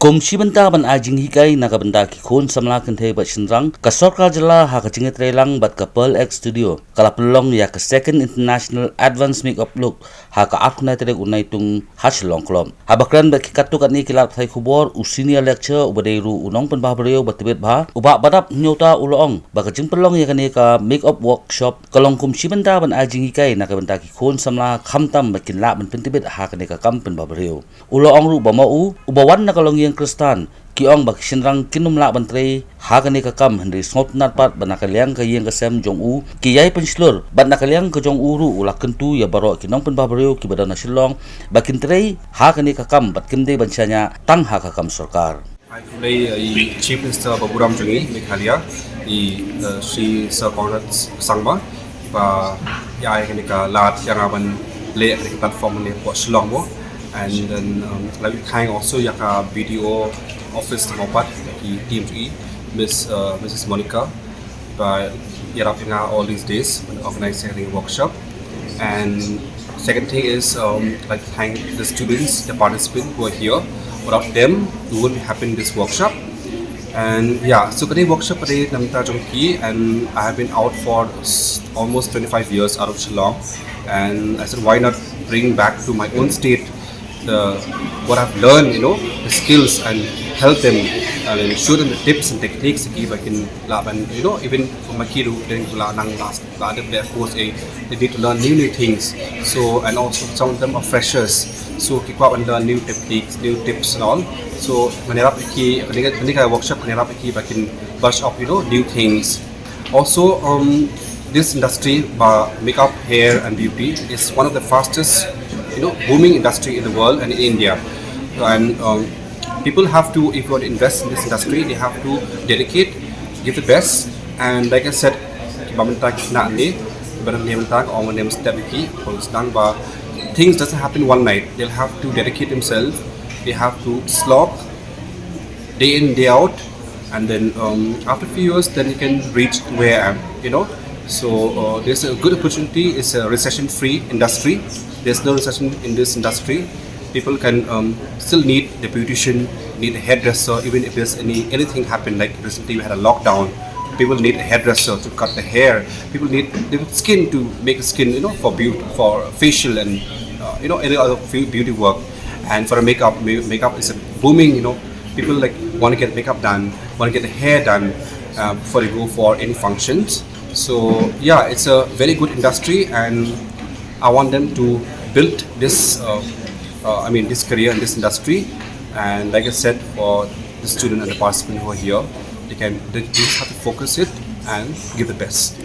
Komshi bynta ban a Jinghikai Naka bynta ki khon samla kenthe ba shinrang ka sarkar Jylla ha ka jingetrelang bat ka Pearl X Studio kala pelong ya ka second international advanced makeup look ha ka akna tere unai tung haslong klom ha bakran ba ki katuk ani kilap thai Khubor senior lecturer ubadeiru Nongpynbha Briew batibet bha uba Badap Hynniewta ulong ba ka jingpelong ya kani ka makeup workshop kalong komshi bynta ban a Jinghikai Naka bynta ki khon samla khamtam ba kinla ban pentibet ha kani ka Nongpynbha Briew ulong ru ba mau ubawan na kalong yang Kristan kiong bak shinrang kinumla bantre hagani ka kam henry snot nat pat banakalyang ka yang kasem jong kiyai penslur banakalyang ka jong ru ulak kentu ya baro Nongpynbha Briew ki badana shillong bakin tre hagani ka kam bat kimde bansanya tang ha ka kam sarkar. Today, Chief Minister Jylla Meghalaya, Sri Sir Conrad Sangma, ya ini ka lat yang aban le platform ni buat Shillong mo. And then like kind also yaka BDO office tempat di team GE Mrs. Monica by yarapinga all these days when organizing a workshop. And second thing is like thank the students, the participants who are here. Without them, we wouldn't happen this workshop. And yeah, so today workshop today namita jongki, and I have been out for almost 25 years out of Shillong, and I said why not bring back to my own state what I've learned, the skills, and help them and show them the tips and techniques I can and even for my kid who didn't last their course they need to learn new things. So and also some of them are freshers, so keep up and learn new techniques, new tips and all. So when I workshop I can brush up new things. Also this industry makeup, hair and beauty is one of the fastest booming industry in the world and in India, and people have to, if you want to invest in this industry, they have to dedicate, give the best. And like I said, things doesn't happen one night. They'll have to dedicate themselves. They have to slog day in day out, and then after a few years, then you can reach where I am. So there's a good opportunity. It's a recession-free industry. There's no recession in this industry. People can still need the beautician, need a hairdresser, even if there's anything happen. Like recently we had a lockdown. People need a hairdresser to cut the hair. People need the skin to make the skin, for beauty, for facial and any other beauty work. And for a makeup is a booming. People want to get makeup done, want to get the hair done before they go for any functions. So yeah, it's a very good industry, and I want them to build this this career in this industry. And like I said, for the student and the participant who are here, they just have to focus it and give the best.